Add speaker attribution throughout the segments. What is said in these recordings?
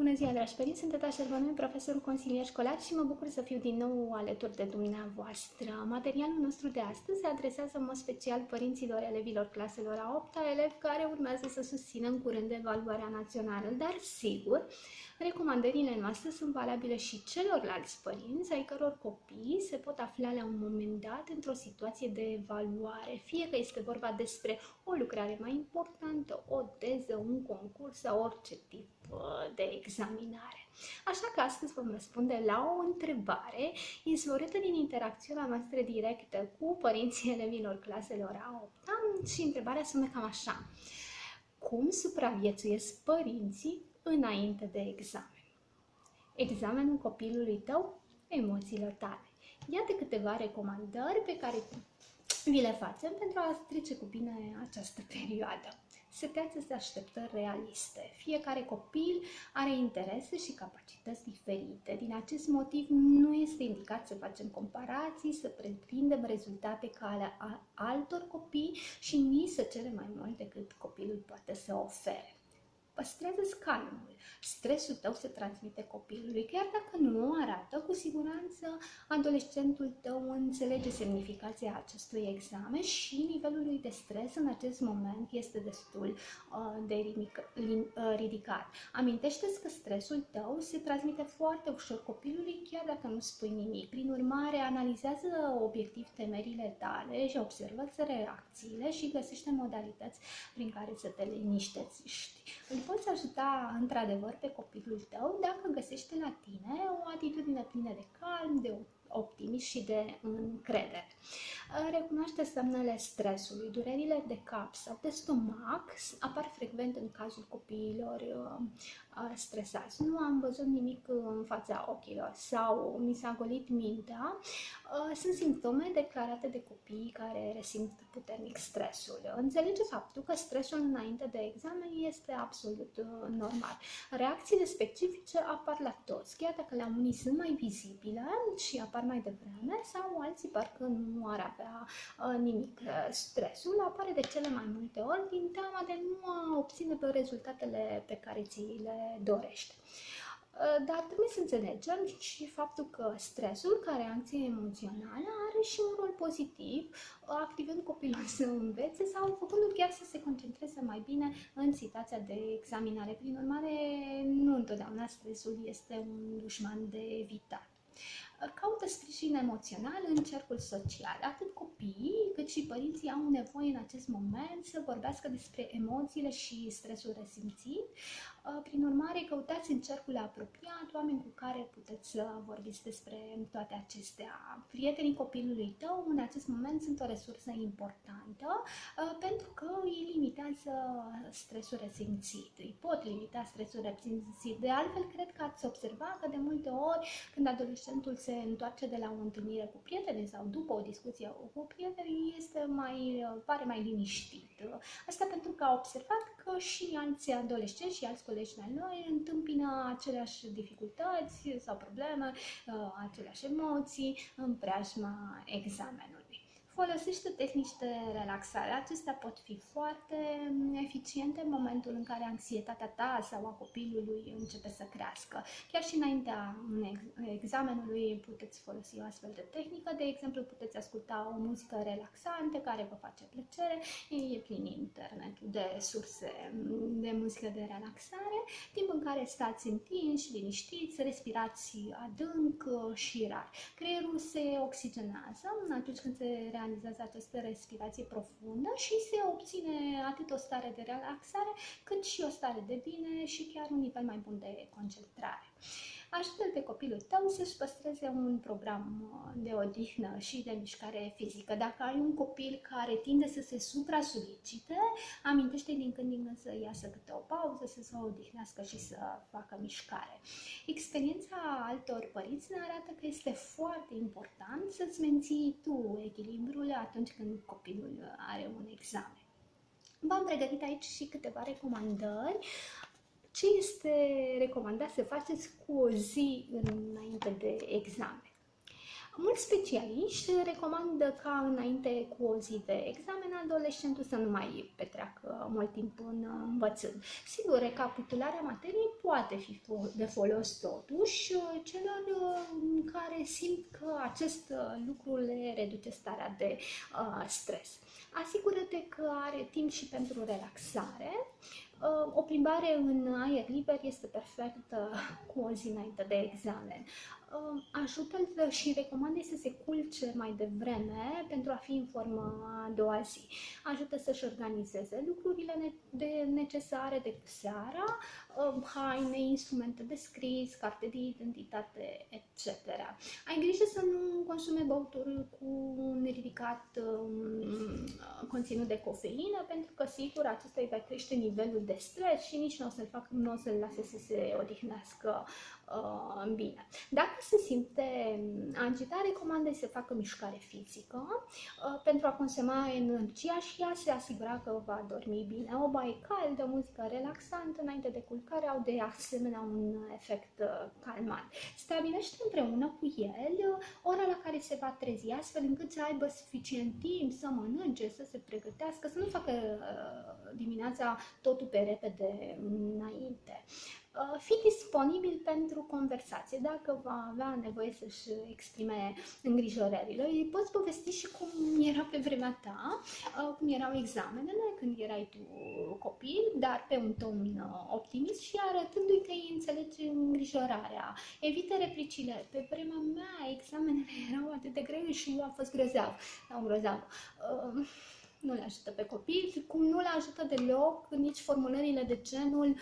Speaker 1: Bună ziua, dragi părinți! Sunt Teta Șerbănoi, profesorul consilier școlar și mă bucur să fiu din nou alături de dumneavoastră. Materialul nostru de astăzi se adresează în mod special părinților elevilor claselor a 8-a, elevi care urmează să susțină în curând evaluarea națională, dar sigur, recomandările noastre sunt valabile și celorlalți părinți ai căror copii se pot afla la un moment dat într-o situație de evaluare, fie că este vorba despre o lucrare mai importantă, o teză, un concurs sau orice tip de examinare. Așa că astăzi vom răspunde la o întrebare izvorâtă din interacțiunea noastră directă cu părinții elevilor claselor a 8-a și întrebarea sună cam așa: cum supraviețuiesc părinții înainte de examen? Examenul copilului tău, emoțiile tale. Iată câteva recomandări pe care vi le facem pentru a trece cu bine această perioadă. Seteați așteptări realiste. Fiecare copil are interese și capacități diferite. Din acest motiv nu este indicat să facem comparații, să pretindem rezultate ca ale altor copii și nici să cerem mai mult decât copilul poate să ofere. Păstrează calmul. Stresul tău se transmite copilului, chiar dacă nu o arată, cu siguranță adolescentul tău înțelege semnificația acestui examen și nivelul lui de stres în acest moment este destul de ridicat. Amintește-ți că stresul tău se transmite foarte ușor copilului, chiar dacă nu spui nimic. Prin urmare, analizează obiectiv temerile tale și observă-ți reacțiile și găsește modalități prin care să te liniștești. Îl poți ajuta într-adevăr pe copilul tău dacă găsește la tine o atitudine plină de calm, de optimism și de încredere. Recunoaște semnele stresului. Durerile de cap sau de stomac apar frecvent în cazul copiilor stresați. Nu am văzut nimic în fața ochilor sau mi s-a golit mintea. Sunt simptome declarate de copiii care resimt puternic stresul. Înțelege faptul că stresul înainte de examen este absolut normal. Reacțiile specifice apar la toți, chiar dacă la unii sunt mai vizibile și apar mai devreme sau alții parcă nu ar avea nimic. Stresul apare de cele mai multe ori din teama de nu a obține rezultatele pe care ți le dorești. Dar trebuie să înțelegem și faptul că stresul, ca reacție emoțională, are și un rol pozitiv, activând copilul să învețe sau făcându-l chiar să se concentreze mai bine în situația de examinare. Prin urmare, nu întotdeauna stresul este un dușman de evitat. Caută sprijin emoțional în cercul social. Atât copiii cât și părinții au nevoie în acest moment să vorbească despre emoțiile și stresul resimțit. Prin urmare, căutați în cercul apropiat oameni cu care puteți să vorbiți despre toate acestea. Prietenii copilului tău în acest moment sunt o resursă importantă pentru că îi limitează stresul resimțit. Îi pot limita stresul resimțit. De altfel, cred că ați observat că de multe ori când adolescentul se întoarce de la o întâlnire cu prieteni sau după o discuție cu prietenii, pare mai liniștit. Asta pentru că a observat că și alți adolescenți și alți colegi de noi întâmpină aceleași dificultăți sau probleme, aceleași emoții în preajma examenului. Folosește tehnici de relaxare. Acestea pot fi foarte eficiente în momentul în care anxietatea ta sau a copilului începe să crească. Chiar și înaintea examenului puteți folosi o astfel de tehnică. De exemplu, puteți asculta o muzică relaxantă care vă face plăcere. E plin internetul de surse de muzică de relaxare, timp în care stați întinși, liniștiți, respirați adânc și rar. Creierul se oxigenează atunci când se realizează această respirație profundă și se obține atât o stare de relaxare, cât și o stare de bine și chiar un nivel mai bun de concentrare. Ajută-l pe copilul tău să-și păstreze un program de odihnă și de mișcare fizică. Dacă ai un copil care tinde să se supra-solicite, amintește din când în când să iasă câte o pauză, să se odihnească și să facă mișcare. Experiența altor părinți ne arată că este foarte important să-ți menții tu echilibrul atunci când copilul are un examen. V-am pregătit aici și câteva recomandări. Ce este recomandat să faceți cu o zi înainte de examen? Mulți specialiști recomandă ca înainte cu o zi de examen adolescentul să nu mai petreacă mult timp în învățând. Sigur, recapitularea materiei poate fi de folos totuși celor care simt că acest lucru le reduce starea de stres. Asigură-te că are timp și pentru relaxare. O plimbare în aer liber este perfectă cu o zi înainte de examen. Ajută-l și recomandă să se culce mai devreme pentru a fi în formă a doua zi. Ajută să-și organizeze lucrurile necesare de seara, haine, instrumente de scris, carte de identitate, etc. Ai grijă să nu consume băuturi cu un ridicat conținut de cofeină, pentru că sigur acesta îi va crește nivelul de stres și nici nu o să-l lase să se odihnească bine. Dacă se simte agitat, recomandă să facă mișcare fizică pentru a consuma energia și a se asigura că va dormi bine. O baie caldă, muzică relaxantă înainte de culcare au de asemenea un efect calmant. Stabilește împreună cu el ora la care se va trezi, astfel încât să aibă suficient timp să mănânce, să se pregătească, să nu facă dimineața totul pe repede înainte. Fi disponibil pentru conversație. Dacă va avea nevoie să-și exprime îngrijorările, îi poți povesti și cum era pe vremea ta, cum erau examenele când erai tu copil, dar pe un ton optimist și arătându-i că îi înțelegi îngrijorarea. Evite replicile. Pe vremea mea examenele erau atât de grele și eu am fost grozav. Nu le ajută pe copil, cum nu le ajută deloc nici formulările de genul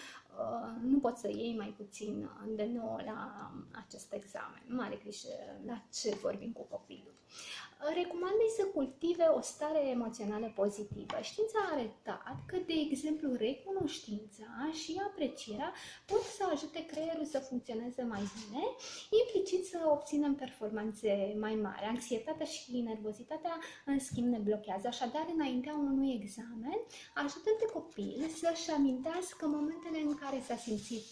Speaker 1: nu poți să iei mai puțin de 9 la acest examen. Mare grijă la ce vorbim cu copilul. Recomandă-i să cultive o stare emoțională pozitivă. Știința a arătat că, de exemplu, recunoștința și aprecierea pot să ajute creierul să funcționeze mai bine, implicit să obținem performanțe mai mari. Anxietatea și nervozitatea, în schimb, ne blochează. Așadar, înaintea unui examen, ajută pe copil să-și amintească momentele în care s-a simțit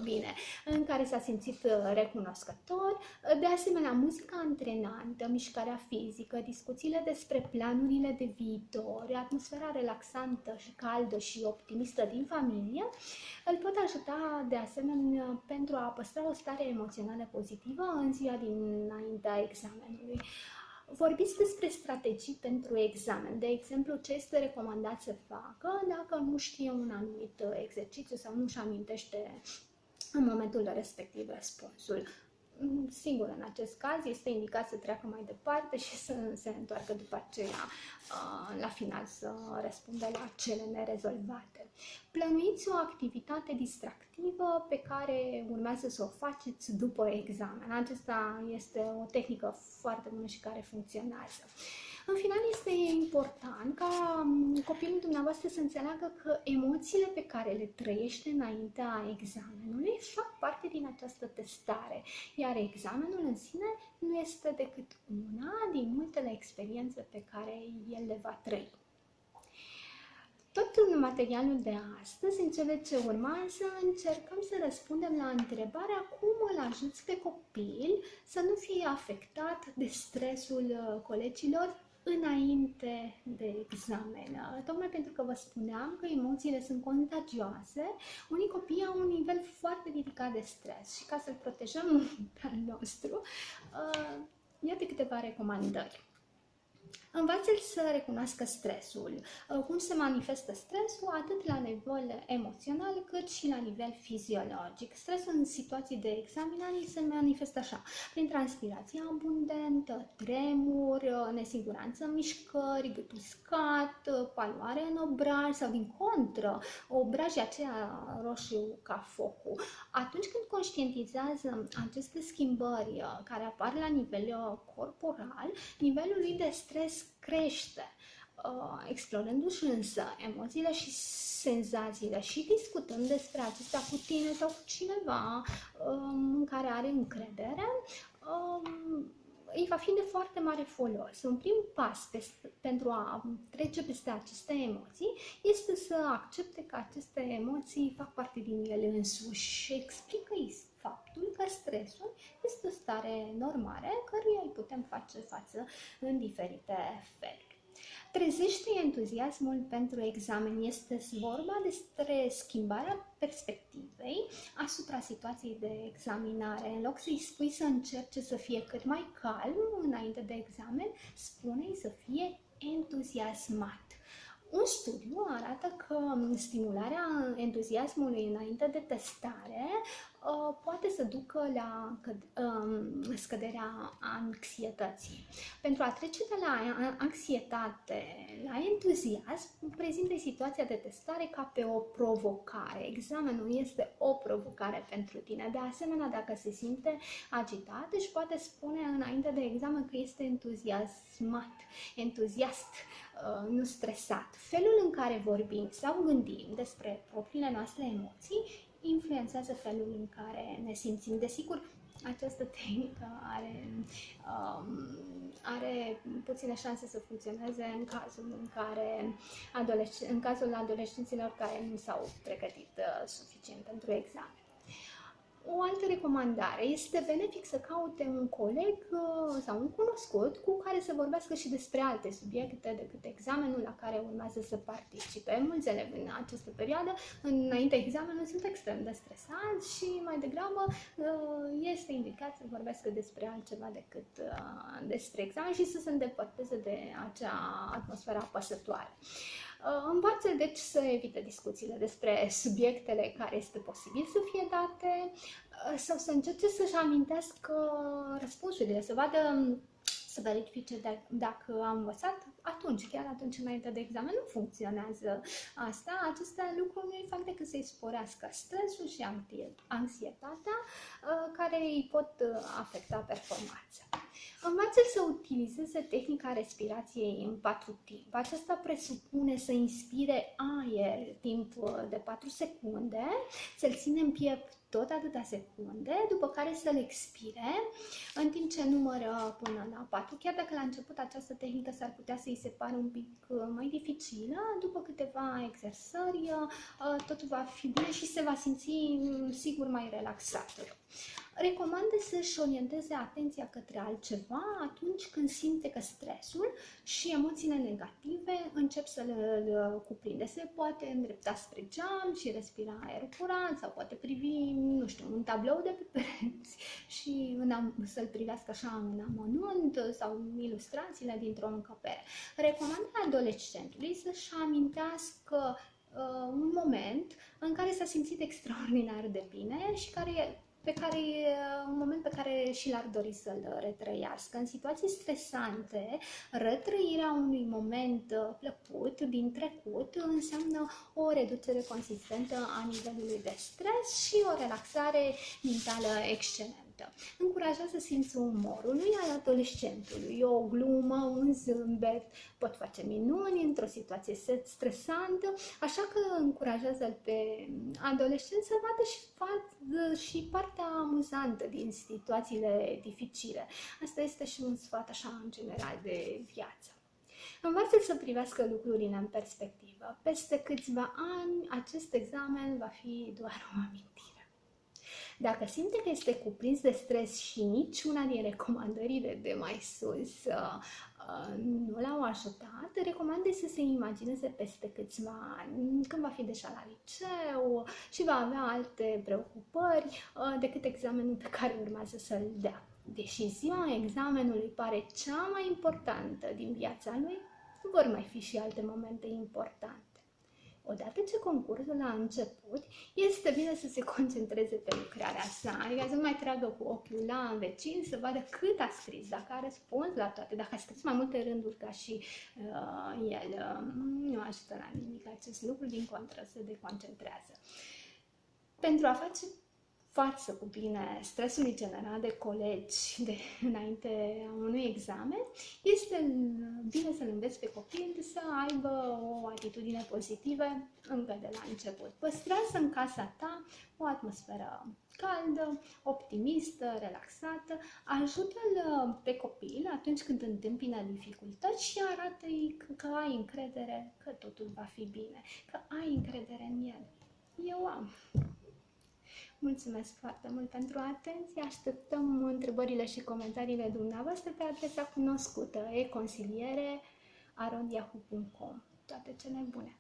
Speaker 1: bine, în care s-a simțit recunoscător. De asemenea, muzica antrenantă, mișcarea fizică, discuțiile despre planurile de viitor, atmosfera relaxantă și caldă și optimistă din familie, îl pot ajuta de asemenea pentru a păstra o stare emoțională pozitivă în ziua dinaintea examenului. Vorbiți despre strategii pentru examen, de exemplu ce este recomandat să facă dacă nu știe un anumit exercițiu sau nu își amintește în momentul respectiv răspunsul. Singur, în acest caz, este indicat să treacă mai departe și să se întoarcă după aceea la final să răspundă la cele nerezolvate. Plănuiți o activitate distractivă pe care urmează să o faceți după examen. Acesta este o tehnică foarte bună și care funcționează. În final, este important ca copilul dumneavoastră să înțeleagă că emoțiile pe care le trăiește înaintea examenului fac parte din această testare, iar examenul în sine nu este decât una din multele experiențe pe care el le va trăi. Tot în materialul de astăzi, în cele ce urmează, încercăm să răspundem la întrebarea cum îl ajuți pe copil să nu fie afectat de stresul colegilor înainte de examen. Tocmai pentru că vă spuneam că emoțiile sunt contagioase, unii copii au un nivel foarte ridicat de stres și ca să-l protejăm pe al nostru, iată câteva recomandări. Învață-l să recunoască stresul. Cum se manifestă stresul atât la nivel emoțional cât și la nivel fiziologic. Stresul în situații de examinare se manifestă așa, prin transpirație abundentă, tremur, nesiguranță în mișcări, gât uscat, paloare în obraj sau din contră, obrajii aceea roșu ca focul. Atunci când conștientizează aceste schimbări care apar la nivel corporal, nivelul lui de stres crește, explorându-și însă emoțiile și senzațiile și discutând despre acestea cu tine sau cu cineva în care are încredere, îi va fi de foarte mare folos. Un prim pas pentru a trece peste aceste emoții este să accepte că aceste emoții fac parte din ele însuși și explică-i faptul că stresul este o stare stare normale, căruia îi putem face față în diferite feluri. Trezește entuziasmul pentru examen. Este vorba despre schimbarea perspectivei asupra situației de examinare. În loc să-i spui să încerce să fie cât mai calm înainte de examen, spune-i să fie entuziasmat. Un studiu arată că stimularea entuziasmului înainte de testare poate să ducă la scăderea anxietății. Pentru a trece de la anxietate la entuziasm, prezintă situația de testare ca pe o provocare. Examenul este o provocare pentru tine. De asemenea, dacă se simte agitat, își poate spune înainte de examen că este entuziast, nu stresat. Felul în care vorbim sau gândim despre propriile noastre emoții influențează felul în care ne simțim. Desigur, această tehnică are puține șanse să funcționeze în cazul adolescenților care nu s-au pregătit suficient pentru examen. O altă recomandare: este benefic să caute un coleg sau un cunoscut cu care să vorbească și despre alte subiecte decât examenul la care urmează să participe. Mulți elevi în această perioadă, înainte examenului, sunt extrem de stresați și mai degrabă este indicat să vorbească despre altceva decât despre examen și să se îndepărteze de acea atmosferă apăsătoare. Învață deci să evite discuțiile despre subiectele care este posibil să fie date sau să încerce să-și amintească răspunsurile, să vadă, să verifice dacă am învățat chiar atunci înainte de examen. Nu funcționează asta. Aceste lucruri nu îi fac decât să-i sporească stresul și anxietatea care îi pot afecta performanța. Învață să utilizeze tehnica respirației în 4 timp. Aceasta presupune să inspire aer timp de 4 secunde, să-l ține în piept tot atâtea secunde, după care să-l expire în timp ce numără până la 4. Chiar dacă la început această tehnică s-ar putea să-i se pare un pic mai dificilă, după câteva exersări totul va fi bine și se va simți sigur mai relaxat. Recomandă să-și orienteze atenția către altceva atunci când simte că stresul și emoțiile negative încep să-l cuprinde. Se poate îndrepta spre geam și respira aer curat sau poate privi, nu știu, un tablou de pe pereți și să-l privească așa în amănunt sau ilustrațiile dintr-o încăpere. Recomandă adolescentului să-și amintească un moment în care s-a simțit extraordinar de bine și un moment pe care și l-ar dori să-l retrăiască. În situații stresante, retrăirea unui moment plăcut din trecut înseamnă o reducere consistentă a nivelului de stres și o relaxare mentală excelentă. Încurajează simțul umorului al adolescentului. O glumă, un zâmbet pot face minuni într-o situație stresantă, așa că încurajează-l pe adolescent să vadă și partea amuzantă din situațiile dificile. Asta este și un sfat așa în general de viață. Învață să privească lucrurile în perspectivă. Peste câțiva ani, acest examen va fi doar o amintire. Dacă simte că este cuprins de stres și niciuna din recomandările de mai sus nu l-au ajutat, recomandă să se imagineze peste câțiva ani, când va fi deja la liceu și va avea alte preocupări decât examenul pe care urmează să-l dea. Deși ziua examenului pare cea mai importantă din viața lui, vor mai fi și alte momente importante. Odată ce concursul a început, este bine să se concentreze pe lucrarea sa, adică să nu mai tragă cu ochiul la vecin, să vadă cât a scris, dacă a răspuns la toate, dacă a scris mai multe rânduri ca și el. Nu ajută la nimic acest lucru, din contră, se deconcentrează. Pentru a face față cu bine stresului generat de colegi înainte unui examen, este bine să-l înveți pe copil să aibă o atitudine pozitivă încă de la început. Păstrează în casa ta o atmosferă caldă, optimistă, relaxată, ajută-l pe copil atunci când întâmpină dificultăți și arată-i că ai încredere că totul va fi bine, că ai încredere în el. Eu am. Mulțumesc foarte mult pentru atenție. Așteptăm întrebările și comentariile dumneavoastră pe adresa cunoscută econsiliere@yahoo.com. Toate cele bune!